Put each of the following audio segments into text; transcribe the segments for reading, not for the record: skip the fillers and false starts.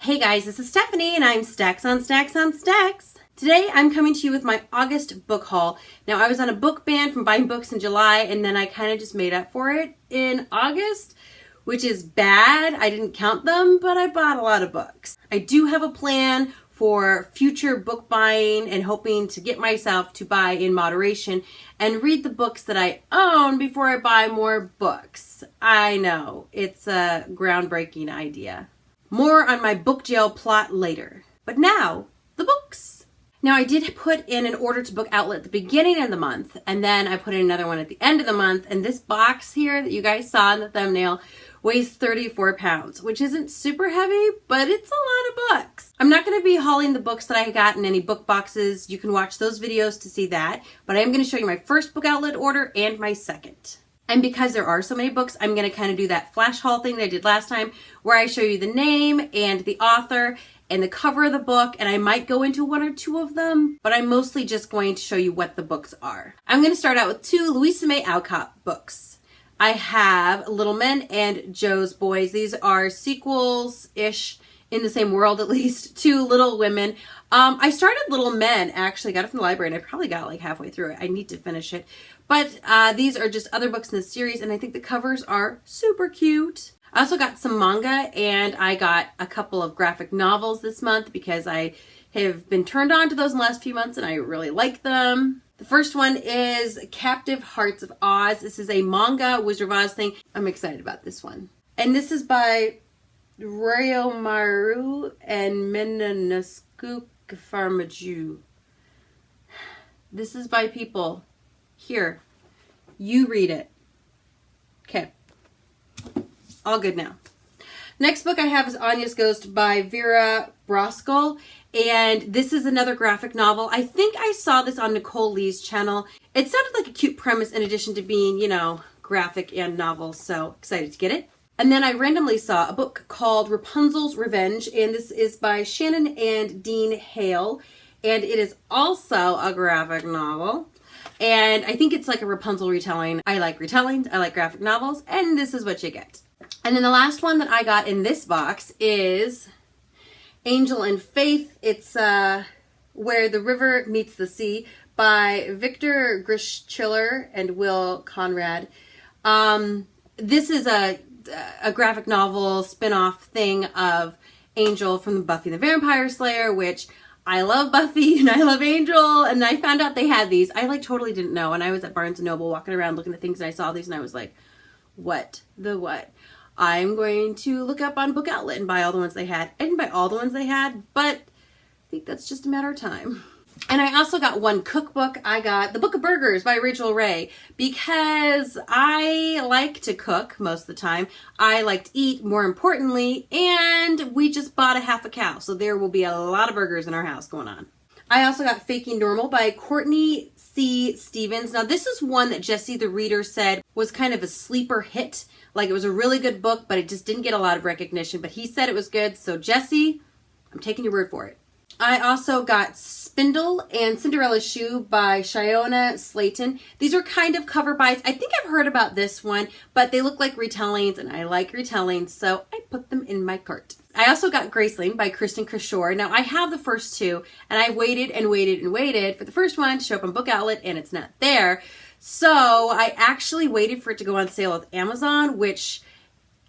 Hey guys, this is Stephanie and I'm Stacks on Stacks on Stacks. Today I'm coming to you with my August book haul. Now I was on a book ban from buying books in July and then I kind of just made up for it in August, which is bad. I didn't count them, but I bought a lot of books. I do have a plan for future book buying and hoping to get myself to buy in moderation and read the books that I own before I buy more books. I know, it's a groundbreaking idea. More on my book jail plot later. But now, the books. Now I did put in an order to Book Outlet at the beginning of the month, and then I put in another one at the end of the month, and this box here that you guys saw in the thumbnail weighs 34 pounds, which isn't super heavy, but it's a lot of books. I'm not going to be hauling the books that I got in any book boxes. You can watch those videos to see that, but I am going to show you my first Book Outlet order and my second. And because there are so many books, I'm going to kind of do that flash haul thing that I did last time where I show you the name and the author and the cover of the book, and I might go into one or two of them, but I'm mostly just going to show you what the books are. I'm going to start out with two Louisa May Alcott books. I have Little Men and Jo's Boys. These are sequels-ish, in the same world at least, to Little Women. I started Little Men, actually, got it from the library, and I probably got like halfway through it. I need to finish it. But these are just other books in the series, and I think the covers are super cute. I also got some manga, and I got a couple of graphic novels this month because I have been turned on to those in the last few months, and I really like them. The first one is Captive Hearts of Oz. This is a manga Wizard of Oz thing. I'm excited about this one. And this is by Ryomaru and Menanosuke Farmaju. This is by people. Here, you read it. Okay. All good now. Next book I have is Anya's Ghost by Vera Broskol. And this is another graphic novel. I think I saw this on Nicole Lee's channel. It sounded like a cute premise in addition to being, you know, graphic and novel. So excited to get it. And then I randomly saw a book called Rapunzel's Revenge. And this is by Shannon and Dean Hale. And it is also a graphic novel. And I think it's like a Rapunzel retelling. I like retellings, I like graphic novels, and this is what you get. And then the last one that I got in this box is Angel and Faith. It's Where the River Meets the Sea by Victor Grischiller and Will Conrad. This is a graphic novel spin-off thing of Angel from Buffy the Vampire Slayer, which I love Buffy and I love Angel, and I found out they had these. I like totally didn't know, and I was at Barnes & Noble walking around looking at things and I saw these and I was like, what the what? I'm going to look up on Book Outlet and buy all the ones they had. I didn't buy all the ones they had, but I think that's just a matter of time. And I also got one cookbook. I got The Book of Burgers by Rachel Ray because I like to cook most of the time. I like to eat, more importantly, and we just bought a half a cow, so there will be a lot of burgers in our house going on. I also got Faking Normal by Courtney C. Stevens. Now this is one that Jesse the Reader said was kind of a sleeper hit. Like it was a really good book, but it just didn't get a lot of recognition, but he said it was good. So Jesse, I'm taking your word for it. I also got Spindle and Cinderella's Shoe by Shiona Slayton. These are kind of cover buys. I think I've heard about this one, but they look like retellings and I like retellings, so I put them in my cart. I also got Graceling by Kristen Krishore. Now I have the first two and I waited and waited and waited for the first one to show up on Book Outlet and it's not there. So I actually waited for it to go on sale with Amazon, which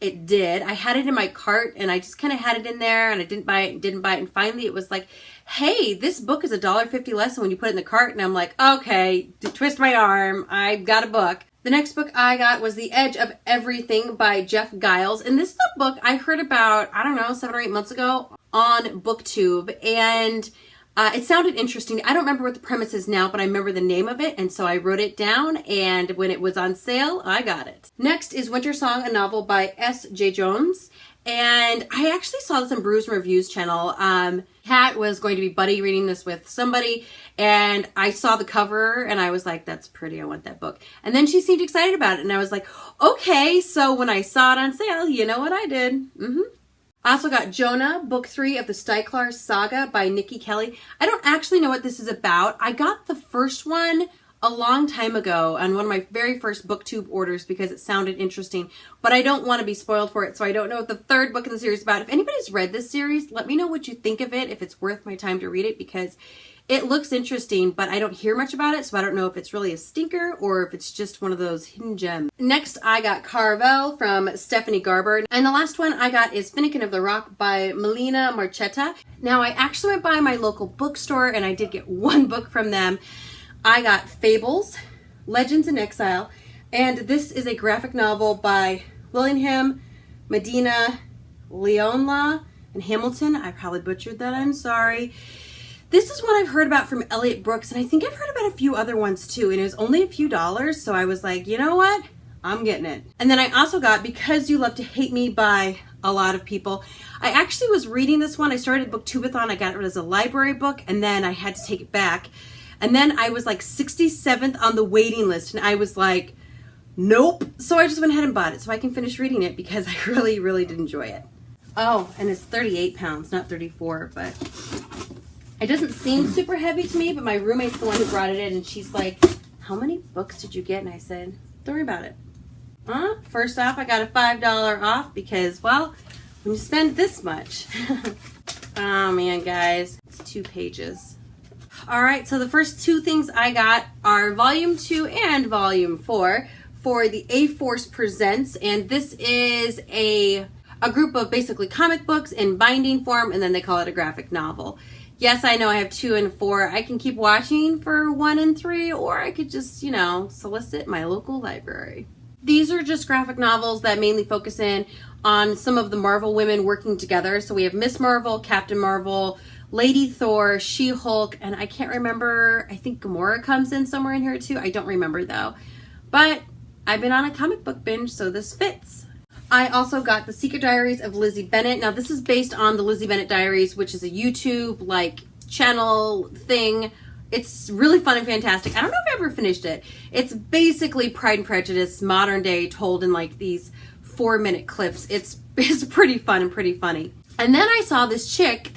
it did. I had it in my cart and I just kind of had it in there and I didn't buy it. And finally it was like, hey, this book is $1.50 less than when you put it in the cart. And I'm like, okay, twist my arm. I got a book. The next book I got was The Edge of Everything by Jeff Giles. And this is a book I heard about, I don't know, 7 or 8 months ago on BookTube. And it sounded interesting. I don't remember what the premise is now, but I remember the name of it, and so I wrote it down, and when it was on sale, I got it. Next is Winter Song, a novel by S.J. Jones, and I actually saw this on Brews and Reviews channel. Kat was going to be buddy reading this with somebody, and I saw the cover, and I was like, that's pretty, I want that book. And then she seemed excited about it, and I was like, okay, so when I saw it on sale, you know what I did. I also got Jonah, Book 3 of the Styklar Saga by Nikki Kelly. I don't actually know what this is about. I got the first one a long time ago on one of my very first booktube orders because it sounded interesting, but I don't want to be spoiled for it, so I don't know what the third book in the series is about. If anybody's read this series, let me know what you think of it, if it's worth my time to read it, because it looks interesting, but I don't hear much about it, so I don't know if it's really a stinker or if it's just one of those hidden gems. Next, I got Carvel from Stephanie Garber. And the last one I got is Finnegan of the Rock by Melina Marchetta. Now, I actually went by my local bookstore, and I did get one book from them. I got Fables, Legends in Exile, and this is a graphic novel by Willingham, Medina, Leonla, and Hamilton. I probably butchered that, I'm sorry. This is one I've heard about from Elliot Brooks, and I think I've heard about a few other ones too, and it was only a few dollars, so I was like, you know what? I'm getting it. And then I also got Because You Love to Hate Me by a lot of people. I actually was reading this one. I started Booktubeathon. I got it as a library book, and then I had to take it back. And then I was like 67th on the waiting list, and I was like, nope. So I just went ahead and bought it so I can finish reading it because I really, really did enjoy it. Oh, and it's 38 pounds, not 34, but it doesn't seem super heavy to me, but my roommate's the one who brought it in, and she's like, how many books did you get? And I said, don't worry about it. First off, I got a $5 off because, well, when you spend this much. Oh man, guys, it's 2 pages. All right, so the first 2 things I got are Volume 2 and Volume 4 for the A-Force Presents, and this is a group of basically comic books in binding form, and then they call it a graphic novel. Yes, I know I have 2 and 4. I can keep watching for 1 and 3, or I could just, you know, solicit my local library. These are just graphic novels that mainly focus in on some of the Marvel women working together. So we have Miss Marvel, Captain Marvel, Lady Thor, She-Hulk, and I can't remember, I think Gamora comes in somewhere in here too. I don't remember though. But I've been on a comic book binge, so this fits. I also got The Secret Diaries of Lizzie Bennet. Now this is based on the Lizzie Bennet Diaries, which is a YouTube like channel thing. It's really fun and fantastic. I don't know if I ever finished it. It's basically Pride and Prejudice, modern day, told in like these 4-minute clips. It's pretty fun and pretty funny. And then I saw this chick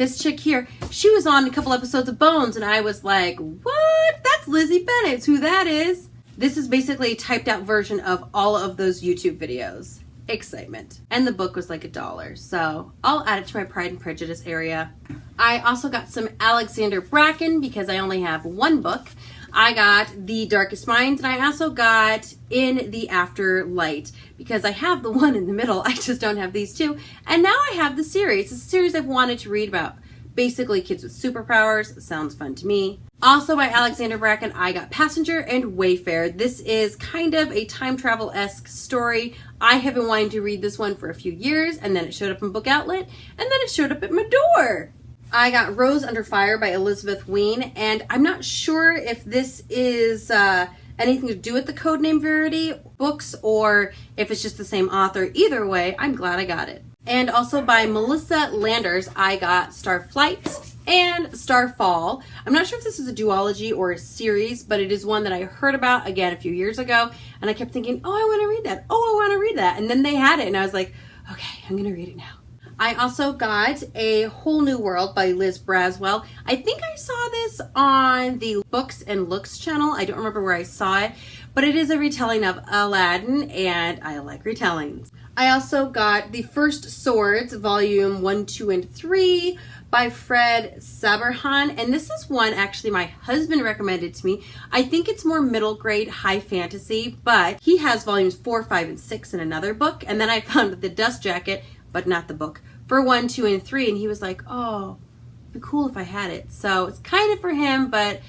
here, she was on a couple episodes of Bones, and I was like, what? That's Lizzie Bennet. It's who that is. This is basically a typed out version of all of those YouTube videos. Excitement. And the book was like $1, so I'll add it to my Pride and Prejudice area. I also got some Alexander Bracken because I only have 1 book. I got The Darkest Minds, and I also got In the Afterlight because I have the one in the middle. I just don't have these 2. And now I have the series. It's a series I've wanted to read about. Basically, kids with superpowers. Sounds fun to me. Also by Alexander Bracken, I got Passenger and Wayfarer. This is kind of a time travel-esque story. I have been wanting to read this one for a few years, and then it showed up in Book Outlet, and then it showed up at my door. I got Rose Under Fire by Elizabeth Wein, and I'm not sure if this is anything to do with the Codename Verity books or if it's just the same author. Either way, I'm glad I got it. And also by Melissa Landers, I got Starflight and Starfall. I'm not sure if this is a duology or a series, but it is one that I heard about, again, a few years ago, and I kept thinking, oh, I want to read that. Oh, I want to read that. And then they had it, and I was like, okay, I'm going to read it now. I also got A Whole New World by Liz Braswell. I think I saw this on the Books and Looks channel. I don't remember where I saw it, but it is a retelling of Aladdin, and I like retellings. I also got The First Swords, Volume 1, 2, and 3 by Fred Saberhan, and this is one actually my husband recommended to me. I think it's more middle grade high fantasy, but he has volumes 4, 5, and 6 in another book, and then I found The Dust Jacket, but not the book, for 1, 2, and 3, and he was like, oh, it'd be cool if I had it. So it's kind of for him, but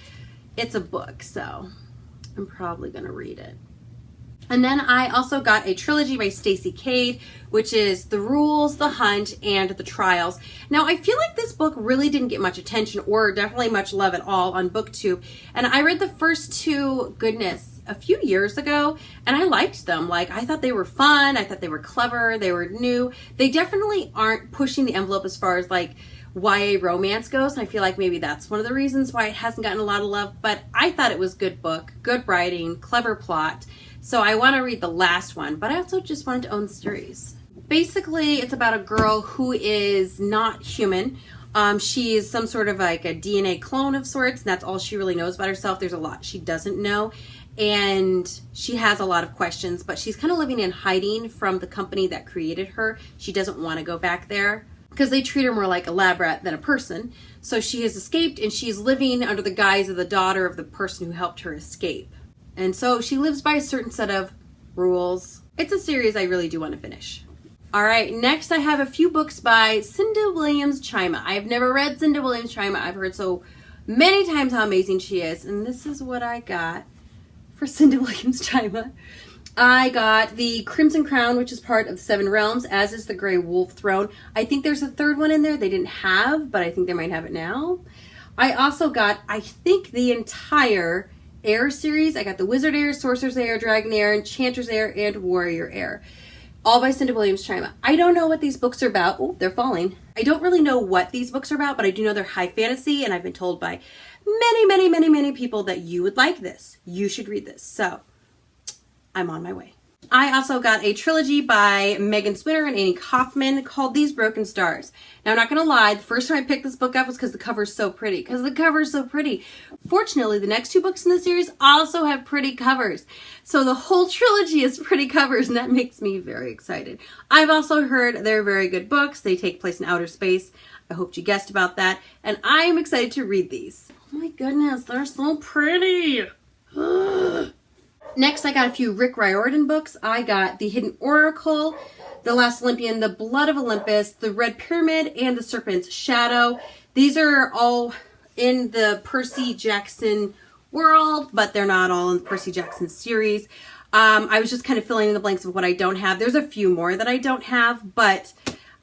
it's a book, so I'm probably gonna read it. And then I also got a trilogy by Stacey Cade, which is The Rules, The Hunt, and The Trials. Now, I feel like this book really didn't get much attention or definitely much love at all on BookTube. And I read the first 2, goodness, a few years ago, and I liked them. Like, I thought they were fun. I thought they were clever. They were new. They definitely aren't pushing the envelope as far as like YA romance goes. And I feel like maybe that's one of the reasons why it hasn't gotten a lot of love. But I thought it was a good book, good writing, clever plot. So I want to read the last one, but I also just wanted to own the series. Basically, it's about a girl who is not human. She is some sort of like a DNA clone of sorts, and that's all she really knows about herself. There's a lot she doesn't know, and she has a lot of questions, but she's kind of living in hiding from the company that created her. She doesn't want to go back there because they treat her more like a lab rat than a person. So she has escaped, and she's living under the guise of the daughter of the person who helped her escape. And so she lives by a certain set of rules. It's a series I really do want to finish. All right, next I have a few books by Cinda Williams Chima. I've never read Cinda Williams Chima. I've heard so many times how amazing she is, and this is what I got for Cinda Williams Chima. I got the Crimson Crown, which is part of the Seven Realms, as is the Grey Wolf Throne. I think there's a third one in there they didn't have, but I think they might have it now. I also got, I think, the entire Heir series. I got the Wizard Heir, Sorcerer's Heir, Dragon Heir, Enchanter's Heir, and Warrior Heir. All by Cinda Williams Chima. I don't know what these books are about. Oh, they're falling. I don't really know what these books are about, but I do know they're high fantasy, and I've been told by many people that you would like this. You should read this. So, I'm on my way. I also got a trilogy by Megan Swinner and Annie Kaufman called These Broken Stars. Now, I'm not going to lie, the first time I picked this book up was because the cover's so pretty. Fortunately, the next two books in the series also have pretty covers. So the whole trilogy is pretty covers, and that makes me very excited. I've also heard they're very good books. They take place in outer space. I hope you guessed about that. And I am excited to read these. Oh my goodness, they're so pretty. Next, I got a few Rick Riordan books. I got The Hidden Oracle, The Last Olympian, The Blood of Olympus, The Red Pyramid, and The Serpent's Shadow. These are all in the Percy Jackson world, but they're not all in the Percy Jackson series. I was just kind of filling in the blanks of what I don't have. There's a few more that I don't have, but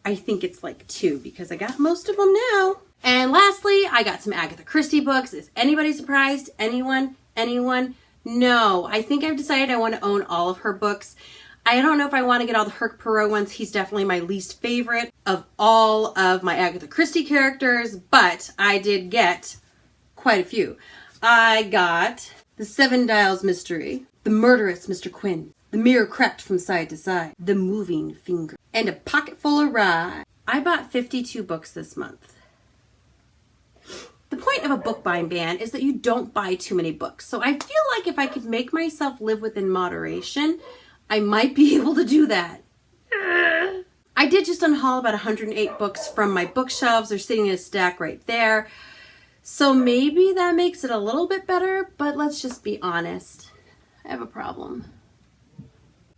I think it's like 2 because I got most of them now. And lastly, I got some Agatha Christie books. Is anybody surprised? Anyone? No, I think I've decided I want to own all of her books. I don't know if I want to get all the Hercule Poirot ones. He's definitely my least favorite of all of my Agatha Christie characters, but I did get quite a few. I got The Seven Dials Mystery, The Murderous Mr. Quinn, The Mirror Crept from Side to Side, The Moving Finger, and A Pocket Full of Rye. I bought 52 books this month. The point of a book buying ban is that you don't buy too many books. So I feel like if I could make myself live within moderation, I might be able to do that. I did just unhaul about 108 books from my bookshelves. They're sitting in a stack right there. So maybe that makes it a little bit better, but let's just be honest. I have a problem.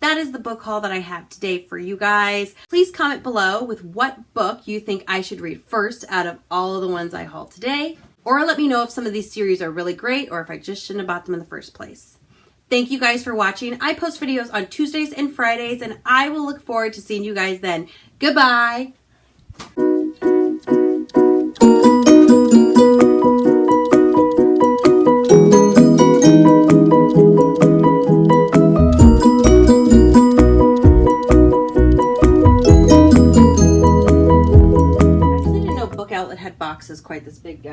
That is the book haul that I have today for you guys. Please comment below with what book you think I should read first out of all of the ones I hauled today. Or let me know if some of these series are really great or if I just shouldn't have bought them in the first place. Thank you guys for watching. I post videos on Tuesdays and Fridays, and I will look forward to seeing you guys then. Goodbye. Boxes quite this big, guy.